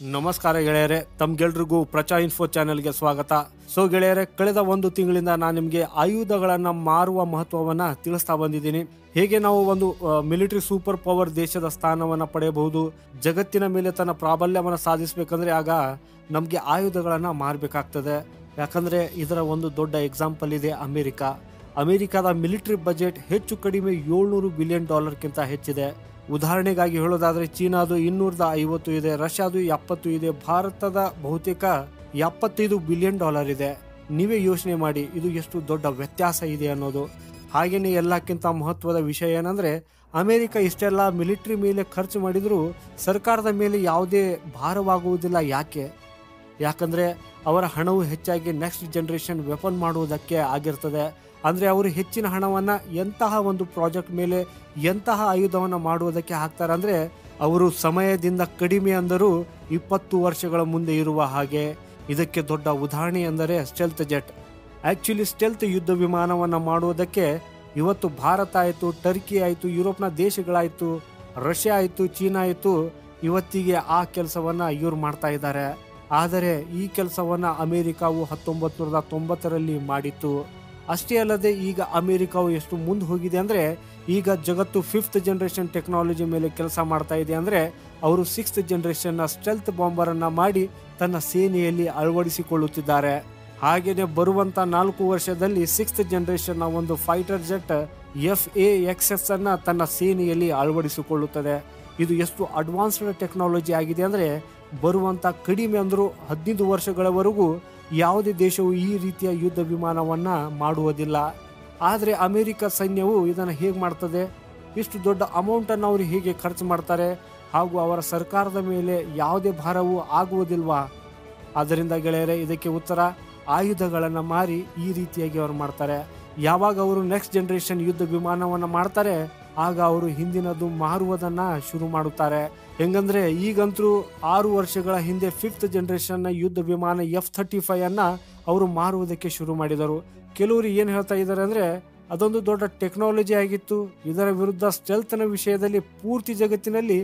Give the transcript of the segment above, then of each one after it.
ನಮಸ್ಕಾರ ಗೆಳೆಯರೆ, ತಮ್ಗೆಲ್ರಿಗೂ ಪ್ರಚಾ ಇನ್ಫೋ ಚಾನೆಲ್ಗೆ ಸ್ವಾಗತ. ಸೊ ಗೆಳೆಯರೆ, ಕಳೆದ ಒಂದು ತಿಂಗಳಿಂದ ನಾನು ನಿಮಗೆ ಆಯುಧಗಳನ್ನ ಮಾರುವ ಮಹತ್ವವನ್ನ ತಿಳಿಸ್ತಾ ಬಂದಿದ್ದೀನಿ. ಹೇಗೆ ನಾವು ಒಂದು ಮಿಲಿಟರಿ ಸೂಪರ್ ಪವರ್ ದೇಶದ ಸ್ಥಾನವನ್ನ ಪಡೆಯಬಹುದು, ಜಗತ್ತಿನ ಮೇಲೆ ತನ್ನ ಪ್ರಾಬಲ್ಯವನ್ನ ಸಾಧಿಸಬೇಕಂದ್ರೆ ಆಗ ನಮ್ಗೆ ಆಯುಧಗಳನ್ನ ಮಾರಬೇಕಾಗ್ತದೆ. ಯಾಕಂದ್ರೆ ಇದರ ಒಂದು ದೊಡ್ಡ ಎಕ್ಸಾಂಪಲ್ ಇದೆ ಅಮೆರಿಕಾದ ಮಿಲಿಟರಿ ಬಜೆಟ್ ಹೆಚ್ಚು ಕಡಿಮೆ $700 ಬಿಲಿಯನ್ ಹೆಚ್ಚಿದೆ. ಉದಾಹರಣೆಗಾಗಿ ಹೇಳೋದಾದ್ರೆ ಚೀನಾದು $250 ಇದೆ, ರಷ್ಯಾದು 70 ಇದೆ, ಭಾರತದ ಬಹುತೇಕ $75 ಬಿಲಿಯನ್ ಇದೆ. ನೀವೇ ಯೋಚನೆ ಮಾಡಿ ಇದು ಎಷ್ಟು ದೊಡ್ಡ ವ್ಯತ್ಯಾಸ ಇದೆ ಅನ್ನೋದು. ಹಾಗೇನೆ ಎಲ್ಲಕ್ಕಿಂತ ಮಹತ್ವದ ವಿಷಯ ಏನಂದ್ರೆ ಅಮೆರಿಕ ಇಷ್ಟೆಲ್ಲ ಮಿಲಿಟರಿ ಮೇಲೆ ಖರ್ಚು ಮಾಡಿದ್ರು ಸರ್ಕಾರದ ಮೇಲೆ ಯಾವುದೇ ಭಾರವಾಗುವುದಿಲ್ಲ. ಯಾಕಂದ್ರೆ ಅವರ ಹಣವು ಹೆಚ್ಚಾಗಿ ನೆಕ್ಸ್ಟ್ ಜನರೇಷನ್ ವೆಪನ್ ಮಾಡುವುದಕ್ಕೆ ಆಗಿರ್ತದೆ. ಅಂದ್ರೆ ಅವರು ಹೆಚ್ಚಿನ ಹಣವನ್ನ ಎಂತಹ ಒಂದು ಪ್ರಾಜೆಕ್ಟ್ ಮೇಲೆ ಎಂತಹ ಆಯುಧವನ್ನ ಮಾಡುವುದಕ್ಕೆ ಹಾಕ್ತಾರೆ ಅಂದ್ರೆ ಅವರು ಸಮಯದಿಂದ ಕಡಿಮೆ ಅಂದರೂ 20 ವರ್ಷಗಳ ಮುಂದೆ ಇರುವ ಹಾಗೆ. ಇದಕ್ಕೆ ದೊಡ್ಡ ಉದಾಹರಣೆ ಎಂದರೆ ಸ್ಟೆಲ್ತ್ ಜೆಟ್. ಆಕ್ಚುಲಿ ಸ್ಟೆಲ್ತ್ ಯುದ್ಧ ವಿಮಾನವನ್ನ ಮಾಡುವುದಕ್ಕೆ ಇವತ್ತು ಭಾರತ ಆಯಿತು, ಟರ್ಕಿ ಆಯಿತು, ಯುರೋಪ್ನ ದೇಶಗಳಾಯಿತು, ರಷ್ಯಾ ಆಯಿತು, ಚೀನಾ ಆಯಿತು, ಇವತ್ತಿಗೆ ಆ ಕೆಲಸವನ್ನ ಇವ್ರು ಮಾಡ್ತಾ ಇದ್ದಾರೆ. ಆದರೆ ಈ ಕೆಲಸವನ್ನ ಅಮೆರಿಕಾವು 1990ರಲ್ಲಿ ಮಾಡಿತ್ತು. ಅಷ್ಟೇ ಅಲ್ಲದೆ ಈಗ ಅಮೆರಿಕಾವು ಎಷ್ಟು ಮುಂದೆ ಹೋಗಿದೆ ಅಂದ್ರೆ ಈಗ ಜಗತ್ತು 5th ಜನರೇಷನ್ ಟೆಕ್ನಾಲಜಿ ಮೇಲೆ ಕೆಲಸ ಮಾಡ್ತಾ ಇದೆ. ಅಂದ್ರೆ ಅವರು 6th ಜನರೇಷನ್ ಸ್ಟೆಲ್ತ್ ಬಾಂಬರ್ ಅನ್ನ ಮಾಡಿ ತನ್ನ ಸೇನೆಯಲ್ಲಿ ಅಳವಡಿಸಿಕೊಳ್ಳುತ್ತಿದ್ದಾರೆ. ಹಾಗೇನೆ ಬರುವಂತ 4 ವರ್ಷದಲ್ಲಿ 6th ಜನರೇಷನ್ ಒಂದು ಫೈಟರ್ ಜೆಟ್ FA-XS ಅನ್ನ ತನ್ನ ಸೇನೆಯಲ್ಲಿ ಅಳವಡಿಸಿಕೊಳ್ಳುತ್ತದೆ. ಇದು ಎಷ್ಟು ಅಡ್ವಾನ್ಸ್ಡ್ ಟೆಕ್ನಾಲಜಿ ಆಗಿದೆ ಅಂದ್ರೆ ಬರುವಂತ ಕಡಿಮೆ ಅಂದ್ರೂ 15 ವರ್ಷಗಳವರೆಗೂ ಯಾವುದೇ ದೇಶವು ಈ ರೀತಿಯ ಯುದ್ಧ ವಿಮಾನವನ್ನ ಮಾಡುವುದಿಲ್ಲ. ಆದರೆ ಅಮೆರಿಕ ಸೈನ್ಯವು ಇದನ್ನು ಹೇಗೆ ಮಾಡ್ತದೆ, ಇಷ್ಟು ದೊಡ್ಡ ಅಮೌಂಟ್ ಅನ್ನು ಅವರು ಹೇಗೆ ಖರ್ಚು ಮಾಡ್ತಾರೆ, ಹಾಗೂ ಅವರ ಸರ್ಕಾರದ ಮೇಲೆ ಯಾವುದೇ ಭಾರವೂ ಆಗುವುದಿಲ್ವಾ? ಆದ್ದರಿಂದ ಗೆಳೆಯರೆ, ಇದಕ್ಕೆ ಉತ್ತರ ಆಯುಧಗಳನ್ನು ಮಾರಿ ಈ ರೀತಿಯಾಗಿ ಅವರು ಮಾಡ್ತಾರೆ. ಯಾವಾಗ ಅವರು ನೆಕ್ಸ್ಟ್ ಜನರೇಷನ್ ಯುದ್ಧ ವಿಮಾನವನ್ನ ಮಾಡ್ತಾರೆ ಆಗ ಅವರು ಹಿಂದಿನದು ಮಾರುವುದನ್ನ ಶುರು ಮಾಡುತ್ತಾರೆ. ಹೆಂಗಂದ್ರೆ ಈಗಂತೂ 6 ವರ್ಷಗಳ ಹಿಂದೆ 5th ಜನರೇಷನ್ ಯುದ್ಧ ವಿಮಾನ F-35 ಅನ್ನ ಅವರು ಮಾರುವುದಕ್ಕೆ ಶುರು ಮಾಡಿದರು. ಕೆಲವರು ಏನ್ ಹೇಳ್ತಾ ಇದ್ದಾರೆ ಅಂದ್ರೆ ಅದೊಂದು ದೊಡ್ಡ ಟೆಕ್ನಾಲಜಿ ಆಗಿತ್ತು, ಇದರ ವಿರುದ್ಧ ಸ್ಟೆಲ್ತ್ನ ವಿಷಯದಲ್ಲಿ ಪೂರ್ತಿ ಜಗತ್ತಿನಲ್ಲಿ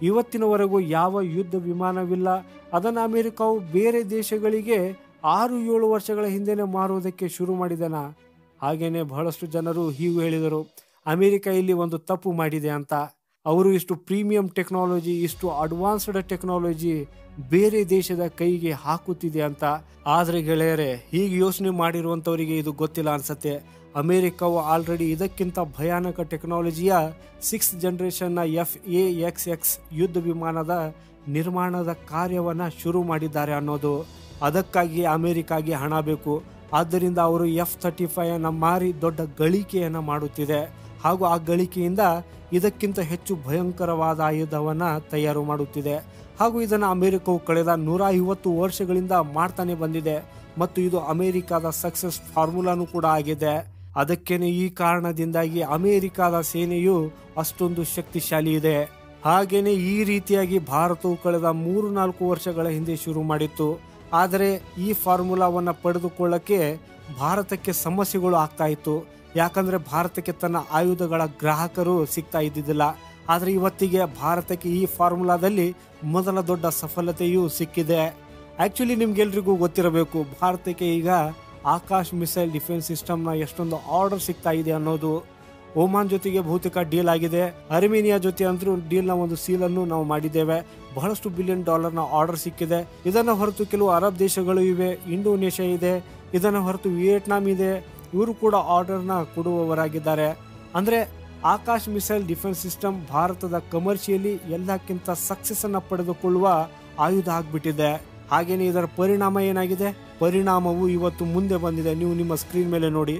ಇವತ್ತಿನವರೆಗೂ ಯಾವ ಯುದ್ಧ ವಿಮಾನವಿಲ್ಲ, ಅದನ್ನು ಅಮೆರಿಕವು ಬೇರೆ ದೇಶಗಳಿಗೆ 6-7 ವರ್ಷಗಳ ಹಿಂದೆನೆ ಮಾರುವುದಕ್ಕೆ ಶುರು ಮಾಡಿದನ. ಹಾಗೇನೆ ಬಹಳಷ್ಟು ಜನರು ಹೀಗೂ ಹೇಳಿದರು, ಅಮೆರಿಕ ಇಲ್ಲಿ ಒಂದು ತಪ್ಪು ಮಾಡಿದೆ ಅಂತ. ಅವರು ಇಷ್ಟು ಪ್ರೀಮಿಯಂ ಟೆಕ್ನಾಲಜಿ, ಇಷ್ಟು ಅಡ್ವಾನ್ಸ್ಡ್ ಟೆಕ್ನಾಲಜಿ ಬೇರೆ ದೇಶದ ಕೈಗೆ ಹಾಕುತ್ತಿದೆ ಅಂತ. ಆದ್ರೆ ಗೆಳೆಯರೆ, ಹೀಗೆ ಯೋಚನೆ ಮಾಡಿರುವಂತವರಿಗೆ ಇದು ಗೊತ್ತಿಲ್ಲ ಅನ್ಸತ್ತೆ. ಅಮೆರಿಕವು ಆಲ್ರೆಡಿ ಇದಕ್ಕಿಂತ ಭಯಾನಕ ಟೆಕ್ನಾಲಜಿಯ 6th ಜನರೇಷನ್ FA-XX ಯುದ್ಧ ವಿಮಾನದ ನಿರ್ಮಾಣದ ಕಾರ್ಯವನ್ನ ಶುರು ಮಾಡಿದ್ದಾರೆ ಅನ್ನೋದು. ಅದಕ್ಕಾಗಿ ಅಮೆರಿಕಾಗೆ ಹಣ ಬೇಕು. ಆದ್ದರಿಂದ ಅವರು F-35 ಅನ್ನ ಮಾರಿ ದೊಡ್ಡ ಗಳಿಕೆಯನ್ನ ಮಾಡುತ್ತಿದೆ, ಹಾಗೂ ಆ ಗಳಿಕೆಯಿಂದ ಇದಕ್ಕಿಂತ ಹೆಚ್ಚು ಭಯಂಕರವಾದ ಆಯುಧವನ್ನ ತಯಾರು ಮಾಡುತ್ತಿದೆ. ಹಾಗೂ ಇದನ್ನು ಅಮೆರಿಕವು ಕಳೆದ 150 ವರ್ಷಗಳಿಂದ ಮಾಡ್ತಾನೆ ಬಂದಿದೆ ಮತ್ತು ಇದು ಅಮೆರಿಕದ ಸಕ್ಸಸ್ ಫಾರ್ಮುಲಾನು ಕೂಡ ಆಗಿದೆ. ಅದಕ್ಕೇನೆ ಈ ಕಾರಣದಿಂದಾಗಿ ಅಮೆರಿಕದ ಸೇನೆಯು ಅಷ್ಟೊಂದು ಶಕ್ತಿಶಾಲಿ ಇದೆ. ಹಾಗೇನೆ ಈ ರೀತಿಯಾಗಿ ಭಾರತವು ಕಳೆದ 3-4 ವರ್ಷಗಳ ಹಿಂದೆ ಶುರು ಮಾಡಿತ್ತು. ಆದರೆ ಈ ಫಾರ್ಮುಲಾವನ್ನ ಪಡೆದುಕೊಳ್ಳಕ್ಕೆ ಭಾರತಕ್ಕೆ ಸಮಸ್ಯೆಗಳು ಆಗ್ತಾ ಇತ್ತು. ಯಾಕಂದ್ರೆ ಭಾರತಕ್ಕೆ ತನ್ನ ಆಯುಧಗಳ ಗ್ರಾಹಕರು ಸಿಗ್ತಾ ಇದ್ದಿದ್ದಿಲ್ಲ. ಆದ್ರೆ ಇವತ್ತಿಗೆ ಭಾರತಕ್ಕೆ ಈ ಫಾರ್ಮುಲಾದಲ್ಲಿ ಮೊದಲ ದೊಡ್ಡ ಸಫಲತೆಯೂ ಸಿಕ್ಕಿದೆ. ಆಕ್ಚುಲಿ ನಿಮ್ಗೆಲ್ರಿಗೂ ಗೊತ್ತಿರಬೇಕು, ಭಾರತಕ್ಕೆ ಈಗ ಆಕಾಶ್ ಮಿಸೈಲ್ ಡಿಫೆನ್ಸ್ ಸಿಸ್ಟಮ್ನ ಎಷ್ಟೊಂದು ಆರ್ಡರ್ ಸಿಗ್ತಾ ಇದೆ ಅನ್ನೋದು. ಒಮಾನ್ ಜೊತೆಗೆ ಬಹುತೇಕ ಡೀಲ್ ಆಗಿದೆ, ಅರ್ಮೇನಿಯಾ ಜೊತೆ ಅಂತೂ ಡೀಲ್ನ ಒಂದು ಸೀಲನ್ನು ನಾವು ಮಾಡಿದ್ದೇವೆ. ಬಹಳಷ್ಟು $1 ಬಿಲಿಯನ್ ಆರ್ಡರ್ ಸಿಕ್ಕಿದೆ. ಇದನ್ನು ಹೊರತು ಕೆಲವು ಅರಬ್ ದೇಶಗಳು ಇವೆ, ಇಂಡೋನೇಷ್ಯಾ ಇದೆ, ಇದನ್ನು ಹೊರತು ವಿಯೆಟ್ನಾಂ ಇದೆ. ಇವರು ಕೂಡ ಆರ್ಡರ್ನ ಕೊಡುವವರಾಗಿದ್ದಾರೆ. ಅಂದ್ರೆ ಆಕಾಶ್ ಮಿಸೈಲ್ ಡಿಫೆನ್ಸ್ ಸಿಸ್ಟಮ್ ಭಾರತದ ಕಮರ್ಷಿಯಲಿ ಎಲ್ಲಕ್ಕಿಂತ ಸಕ್ಸಸ್ ಅನ್ನ ಪಡೆದುಕೊಳ್ಳುವ ಆಯುಧ ಆಗ್ಬಿಟ್ಟಿದೆ. ಹಾಗೇನೆ ಇದರ ಪರಿಣಾಮ ಏನಾಗಿದೆ, ಪರಿಣಾಮವು ಇವತ್ತು ಮುಂದೆ ಬಂದಿದೆ. ನೀವು ನಿಮ್ಮ ಸ್ಕ್ರೀನ್ ಮೇಲೆ ನೋಡಿ,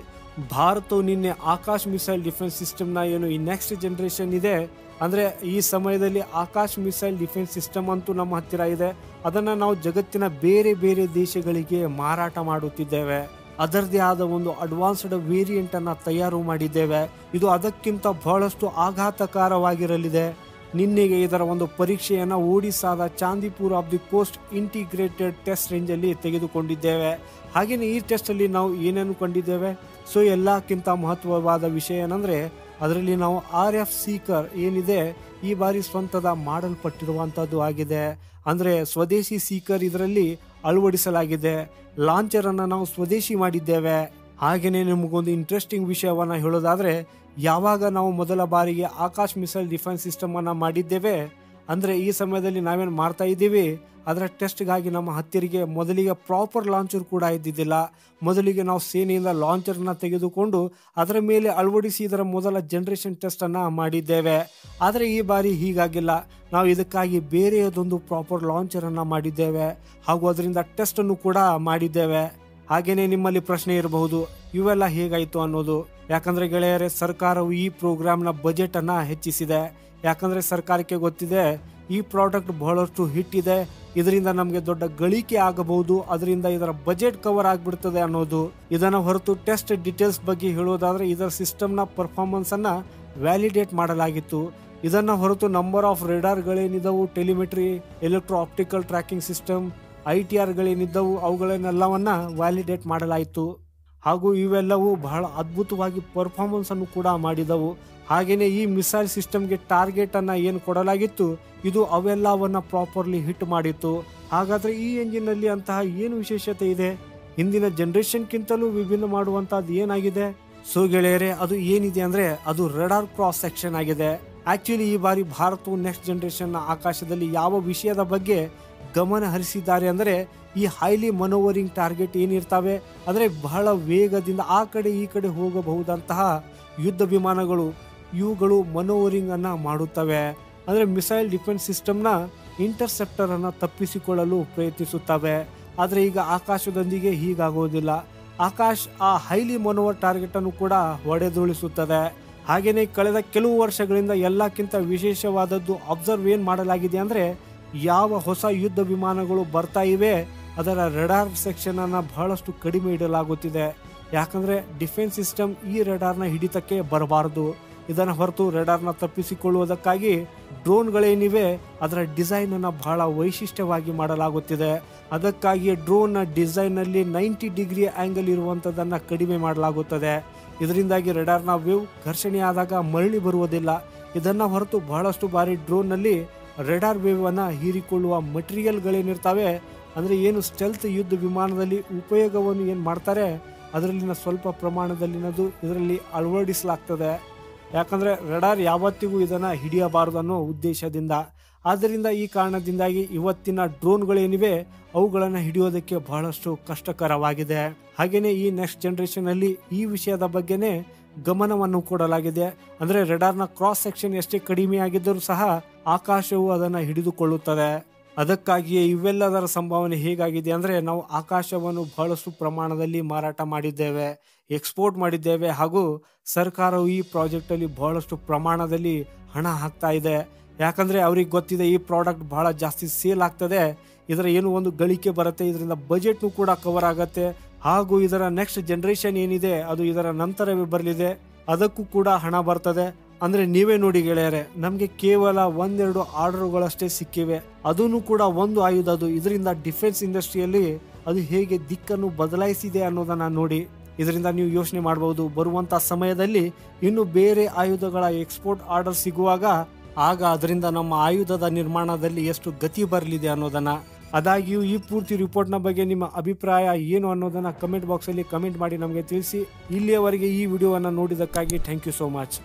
ಭಾರತವು ನಿನ್ನೆ ಆಕಾಶ್ ಮಿಸೈಲ್ ಡಿಫೆನ್ಸ್ ಸಿಸ್ಟಮ್ನ ಏನು ಈ ನೆಕ್ಸ್ಟ್ ಜನರೇಷನ್ ಇದೆ ಅಂದ್ರೆ ಈ ಸಮಯದಲ್ಲಿ ಆಕಾಶ್ ಮಿಸೈಲ್ ಡಿಫೆನ್ಸ್ ಸಿಸ್ಟಮ್ ಅಂತೂ ನಮ್ಮ ಹತ್ತಿರ ಇದೆ. ಅದನ್ನ ನಾವು ಜಗತ್ತಿನ ಬೇರೆ ಬೇರೆ ದೇಶಗಳಿಗೆ ಮಾರಾಟ ಮಾಡುತ್ತಿದ್ದೇವೆ. ಅದರದೇ ಆದ ಒಂದು ಅಡ್ವಾನ್ಸ್ಡ್ ವೇರಿಯಂಟ್ ಅನ್ನ ತಯಾರು ಮಾಡಿದ್ದೇವೆ. ಇದು ಅದಕ್ಕಿಂತ ಬಹಳಷ್ಟು ಆಘಾತಕಾರವಾಗಿರಲಿದೆ. ನಿನ್ನೆಗೆ ಇದರ ಒಂದು ಪರೀಕ್ಷೆಯನ್ನ ಒಡಿಸ್ಸಾದ Chandipur off the coast integrated test range ಅಲ್ಲಿ ತೆಗೆದುಕೊಂಡಿದ್ದೇವೆ. ಹಾಗೇನೆ ಈ ಟೆಸ್ಟ್ ಅಲ್ಲಿ ನಾವು ಏನೇನು ಕಂಡಿದ್ದೇವೆ, ಸೊ ಎಲ್ಲಕ್ಕಿಂತ ಮಹತ್ವವಾದ ವಿಷಯ ಏನಂದ್ರೆ ಅದರಲ್ಲಿ ನಾವು RF ಸೀಕರ್ ಏನಿದೆ ಈ ಬಾರಿ ಸ್ವಂತದ ಮಾಡಲ್ಪಟ್ಟಿರುವಂತದ್ದು ಆಗಿದೆ. ಅಂದ್ರೆ ಸ್ವದೇಶಿ ಸೀಕರ್ ಇದರಲ್ಲಿ ಅಳವಡಿಸಲಾಗಿದೆ. ಲಾಂಚರ್ ಅನ್ನ ನಾವು ಸ್ವದೇಶಿ ಮಾಡಿದ್ದೇವೆ. ಹಾಗೇನೆ ನಿಮಗೊಂದು ಇಂಟ್ರೆಸ್ಟಿಂಗ್ ವಿಷಯವನ್ನ ಹೇಳೋದಾದ್ರೆ, ಯಾವಾಗ ನಾವು ಮೊದಲ ಬಾರಿಗೆ ಆಕಾಶ್ ಮಿಸೈಲ್ ಡಿಫೆನ್ಸ್ ಸಿಸ್ಟಮ್ ಅನ್ನ ಮಾಡಿದ್ದೇವೆ, ಅಂದ್ರೆ ಈ ಸಮಯದಲ್ಲಿ ನಾವೇನು ಮಾಡ್ತಾ ಇದ್ದೀವಿ, ಅದರ ಟೆಸ್ಟ್ಗಾಗಿ ನಮ್ಮ ಹತ್ತಿರಿಗೆ ಮೊದಲಿಗೆ ಪ್ರಾಪರ್ ಲಾಂಚರ್ ಕೂಡ ಇದ್ದಿದ್ದಿಲ್ಲ. ಮೊದಲಿಗೆ ನಾವು ಸೇನೆಯಿಂದ ಲಾಂಚರ್ನ ತೆಗೆದುಕೊಂಡು ಅದರ ಮೇಲೆ ಅಳವಡಿಸಿ ಇದರ ಮೊದಲ ಜನರೇಷನ್ ಟೆಸ್ಟ್ ಅನ್ನ ಮಾಡಿದ್ದೇವೆ. ಆದರೆ ಈ ಬಾರಿ ಹೀಗಾಗಿಲ್ಲ. ನಾವು ಇದಕ್ಕಾಗಿ ಬೇರೆಯದೊಂದು ಪ್ರಾಪರ್ ಲಾಂಚರ್ ಅನ್ನ ಮಾಡಿದ್ದೇವೆ ಹಾಗೂ ಅದರಿಂದ ಟೆಸ್ಟ್ ಅನ್ನು ಕೂಡ ಮಾಡಿದ್ದೇವೆ. ಹಾಗೇನೆ ನಿಮ್ಮಲ್ಲಿ ಪ್ರಶ್ನೆ ಇರಬಹುದು, ಇವೆಲ್ಲ ಹೇಗಾಯ್ತು ಅನ್ನೋದು. ಯಾಕಂದ್ರೆ ಗೆಳೆಯರೇ, ಸರ್ಕಾರವು ಈ ಪ್ರೋಗ್ರಾಮ್ನ ಬಜೆಟ್ ಅನ್ನ ಹೆಚ್ಚಿಸಿದೆ. ಯಾಕಂದ್ರೆ ಸರ್ಕಾರಕ್ಕೆ ಗೊತ್ತಿದೆ ಈ ಪ್ರಾಡಕ್ಟ್ ಬಹಳಷ್ಟು ಹಿಟ್ ಇದೆ, ಇದರಿಂದ ನಮಗೆ ದೊಡ್ಡ ಗಳಿಕೆ ಆಗಬಹುದು, ಅದರಿಂದ ಇದರ ಬಜೆಟ್ ಕವರ್ ಆಗ್ಬಿಡ್ತದೆ ಅನ್ನೋದು. ಇದನ್ನ ಹೊರತು ಟೆಸ್ಟ್ ಡೀಟೇಲ್ಸ್ ಬಗ್ಗೆ ಹೇಳೋದಾದ್ರೆ ಇದರ ಸಿಸ್ಟಮ್ನ ಪರ್ಫಾರ್ಮೆನ್ಸ್ ಅನ್ನ ವ್ಯಾಲಿಡೇಟ್ ಮಾಡಲಾಗಿತ್ತು. ಇದನ್ನ ಹೊರತು ನಂಬರ್ ಆಫ್ ರೇಡಾರ್ಗಳೇನಿದ್ದವು, telemetry, electro optical tracking system, ITR ಗಳೇನಿದ್ದವು ಅವುಗಳನ್ನೆಲ್ಲವನ್ನ ವ್ಯಾಲಿಡೇಟ್ ಮಾಡಲಾಯಿತು. ಹಾಗೂ ಇವೆಲ್ಲವೂ ಬಹಳ ಅದ್ಭುತವಾಗಿ ಪರ್ಫಾರ್ಮೆನ್ಸ್ ಅನ್ನು ಕೂಡ ಮಾಡಿದವು. ಹಾಗೇನೆ ಈ ಮಿಸೈಲ್ ಸಿಸ್ಟಮ್ಗೆ ಟಾರ್ಗೆಟ್ ಅನ್ನ ಏನು ಕೊಡಲಾಗಿತ್ತು, ಇದು ಅವೆಲ್ಲವನ್ನ ಪ್ರಾಪರ್ಲಿ ಹಿಟ್ ಮಾಡಿತ್ತು. ಹಾಗಾದ್ರೆ ಈ ಎಂಜಿನ್ ನಲ್ಲಿ ಅಂತಹ ಏನು ವಿಶೇಷತೆ ಇದೆ? ಹಿಂದಿನ ಜನರೇಷನ್ಗಿಂತಲೂ ವಿಭಿನ್ನ ಮಾಡುವಂತಹದ್ದು ಏನಾಗಿದೆ? ಸೊ ಗೆಳೆಯರೆ, ಅದು ಏನಿದೆ ಅಂದ್ರೆ ಅದು ರೆಡಾರ್ ಕ್ರಾಸ್ ಸೆಕ್ಷನ್ ಆಗಿದೆ. ಆಕ್ಚುಲಿ ಈ ಬಾರಿ ಭಾರತವು ನೆಕ್ಸ್ಟ್ ಜನರೇಷನ್ ಆಕಾಶದಲ್ಲಿ ಯಾವ ವಿಷಯದ ಬಗ್ಗೆ ಗಮನ ಹರಿಸಿದ್ದಾರೆ ಅಂದರೆ, ಈ ಹೈಲಿ ಮನೋವರಿಂಗ್ ಟಾರ್ಗೆಟ್ ಏನಿರ್ತಾವೆ, ಅಂದರೆ ಬಹಳ ವೇಗದಿಂದ ಆ ಕಡೆ ಈ ಕಡೆ ಹೋಗಬಹುದಂತಹ ಯುದ್ಧ ವಿಮಾನಗಳು, ಇವುಗಳು ಮನೋವರಿಂಗ್ ಅನ್ನ ಮಾಡುತ್ತವೆ. ಅಂದರೆ ಮಿಸೈಲ್ ಡಿಫೆನ್ಸ್ ಸಿಸ್ಟಮ್ನ ಇಂಟರ್ಸೆಪ್ಟರ್ ಅನ್ನ ತಪ್ಪಿಸಿಕೊಳ್ಳಲು ಪ್ರಯತ್ನಿಸುತ್ತವೆ. ಆದರೆ ಈಗ ಆಕಾಶದೊಂದಿಗೆ ಹೀಗಾಗೋದಿಲ್ಲ. ಆಕಾಶ್ ಆ ಹೈಲಿ ಮನೋವರ್ ಟಾರ್ಗೆಟ್ ಅನ್ನು ಕೂಡ ಹೊಡೆದುರುಳಿಸುತ್ತದೆ. ಹಾಗೇನೆ ಕಳೆದ ಕೆಲವು ವರ್ಷಗಳಿಂದ ಎಲ್ಲಕ್ಕಿಂತ ವಿಶೇಷವಾದದ್ದು ಅಬ್ಸರ್ವ್ ಏನ್ ಮಾಡಲಾಗಿದೆ ಅಂದ್ರೆ, ಯಾವ ಹೊಸ ಯುದ್ಧ ವಿಮಾನಗಳು ಬರ್ತಾ ಇವೆ ಅದರ ರೆಡಾರ್ ಸೆಕ್ಷನ್ ಅನ್ನ ಬಹಳಷ್ಟು ಕಡಿಮೆ ಇಡಲಾಗುತ್ತಿದೆ. ಯಾಕಂದ್ರೆ ಡಿಫೆನ್ಸ್ ಸಿಸ್ಟಮ್ ಈ ರೆಡಾರ್ನ ಹಿಡಿತಕ್ಕೆ ಬರಬಾರದು. ಇದನ್ನ ಹೊರತು ರೆಡಾರ್ನ ತಪ್ಪಿಸಿಕೊಳ್ಳುವುದಕ್ಕಾಗಿ ಡ್ರೋನ್ಗಳೇನಿವೆ ಅದರ ಡಿಸೈನ್ ಅನ್ನ ಬಹಳ ವೈಶಿಷ್ಟ್ಯವಾಗಿ ಮಾಡಲಾಗುತ್ತಿದೆ. ಅದಕ್ಕಾಗಿ ಡ್ರೋನ್ ನ ಡಿಸೈನ್ ನಲ್ಲಿ 90 ಡಿಗ್ರಿ ಆಂಗಲ್ ಇರುವಂತದನ್ನ ಕಡಿಮೆ ಮಾಡಲಾಗುತ್ತದೆ. ಇದರಿಂದಾಗಿ ರೆಡಾರ್ನ ವೇವ್ ಘರ್ಷಣೆ ಆದಾಗ ಮರಳಿ ಬರುವುದಿಲ್ಲ. ಇದನ್ನ ಹೊರತು ಬಹಳಷ್ಟು ಬಾರಿ ಡ್ರೋನ್ ನಲ್ಲಿ ರೆಡಾರ್ ವೇವ್ ಅನ್ನ ಹೀರಿಕೊಳ್ಳುವ ಮಟೀರಿಯಲ್ಗಳೇನಿರ್ತಾವೆ, ಅಂದ್ರೆ ಏನು ಸ್ಟೆಲ್ತ್ ಯುದ್ಧ ವಿಮಾನದಲ್ಲಿ ಉಪಯೋಗವನ್ನು ಏನು ಮಾಡ್ತಾರೆ ಅದರಲ್ಲಿನ ಸ್ವಲ್ಪ ಪ್ರಮಾಣದಲ್ಲಿನದು ಇದರಲ್ಲಿ ಅಳವಡಿಸಲಾಗ್ತದೆ. ಯಾಕಂದ್ರೆ ರೆಡಾರ್ ಯಾವತ್ತಿಗೂ ಇದನ್ನ ಹಿಡಿಯಬಾರದು ಅನ್ನೋ ಉದ್ದೇಶದಿಂದ. ಆದ್ದರಿಂದ ಈ ಕಾರಣದಿಂದಾಗಿ ಇವತ್ತಿನ ಡ್ರೋನ್ಗಳೇನಿವೆ ಅವುಗಳನ್ನು ಹಿಡಿಯೋದಕ್ಕೆ ಬಹಳಷ್ಟು ಕಷ್ಟಕರವಾಗಿದೆ. ಹಾಗೇನೆ ಈ ನೆಕ್ಸ್ಟ್ ಜನರೇಷನ್ ಅಲ್ಲಿ ಈ ವಿಷಯದ ಬಗ್ಗೆನೇ ಗಮನವನ್ನು ಕೊಡಲಾಗಿದೆ. ಅಂದ್ರೆ ರೆಡಾರ್ನ ಕ್ರಾಸ್ ಸೆಕ್ಷನ್ ಎಷ್ಟೇ ಕಡಿಮೆ ಆಗಿದ್ದರೂ ಸಹ ಆಕಾಶವು ಅದನ್ನ ಹಿಡಿದುಕೊಳ್ಳುತ್ತದೆ. ಅದಕ್ಕಾಗಿಯೇ ಇವೆಲ್ಲದರ ಸಂಭಾವನೆ ಹೇಗಾಗಿದೆ ಅಂದ್ರೆ, ನಾವು ಆಕಾಶವನ್ನು ಬಹಳಷ್ಟು ಪ್ರಮಾಣದಲ್ಲಿ ಮಾರಾಟ ಮಾಡಿದ್ದೇವೆ, ಎಕ್ಸ್ಪೋರ್ಟ್ ಮಾಡಿದ್ದೇವೆ, ಹಾಗೂ ಸರ್ಕಾರವು ಈ ಪ್ರಾಜೆಕ್ಟ್ ಅಲ್ಲಿ ಬಹಳಷ್ಟು ಪ್ರಮಾಣದಲ್ಲಿ ಹಣ ಹಾಕ್ತಾ ಇದೆ. ಯಾಕಂದ್ರೆ ಅವ್ರಿಗೆ ಗೊತ್ತಿದೆ ಈ ಪ್ರಾಡಕ್ಟ್ ಬಹಳ ಜಾಸ್ತಿ ಸೇಲ್ ಆಗ್ತದೆ, ಇದರ ಏನು ಒಂದು ಗಳಿಕೆ ಬರುತ್ತೆ, ಇದರಿಂದ ಬಜೆಟ್ನು ಕೂಡ ಕವರ್ ಆಗತ್ತೆ, ಹಾಗೂ ಇದರ ನೆಕ್ಸ್ಟ್ ಜನರೇಷನ್ ಏನಿದೆ ಅದು ಇದರ ನಂತರವೇ ಬರಲಿದೆ, ಅದಕ್ಕೂ ಕೂಡ ಹಣ ಬರ್ತದೆ. ಅಂದ್ರೆ ನೀವೇ ನೋಡಿ ಗೆಳೆಯರೆ, ನಮ್ಗೆ ಕೇವಲ 1-2 ಆರ್ಡರ್ಗಳಷ್ಟೇ ಸಿಕ್ಕಿವೆ, ಅದನ್ನು ಕೂಡ ಒಂದು ಆಯುಧ. ಅದು ಇದರಿಂದ ಡಿಫೆನ್ಸ್ ಇಂಡಸ್ಟ್ರಿಯಲ್ಲಿ ಅದು ಹೇಗೆ ದಿಕ್ಕನ್ನು ಬದಲಾಯಿಸಿದೆ ಅನ್ನೋದನ್ನ ನೋಡಿ. ಇದರಿಂದ ನೀವು ಯೋಚನೆ ಮಾಡಬಹುದು, ಬರುವಂತ ಸಮಯದಲ್ಲಿ ಇನ್ನು ಬೇರೆ ಆಯುಧಗಳ ಎಕ್ಸ್ಪೋರ್ಟ್ ಆರ್ಡರ್ ಸಿಗುವಾಗ ಆಗ ಅದರಿಂದ ನಮ್ಮ ಆಯುಧದ ನಿರ್ಮಾಣದಲ್ಲಿ ಎಷ್ಟು ಗತಿ ಬರಲಿದೆ ಅನ್ನೋದನ್ನ. ಆದಾಗ್ಯೂ ಈ ಪೂರ್ತಿ ರಿಪೋರ್ಟ್ನ ಬಗ್ಗೆ ನಿಮ್ಮ ಅಭಿಪ್ರಾಯ ಏನು ಅನ್ನೋದನ್ನ ಕಮೆಂಟ್ ಬಾಕ್ಸಲ್ಲಿ ಕಮೆಂಟ್ ಮಾಡಿ ನಮಗೆ ತಿಳಿಸಿ. ಇಲ್ಲಿಯವರೆಗೆ ಈ ವಿಡಿಯೋವನ್ನು ನೋಡಿದ್ದಕ್ಕಾಗಿ ಥ್ಯಾಂಕ್ ಯು ಸೋ ಮಚ್.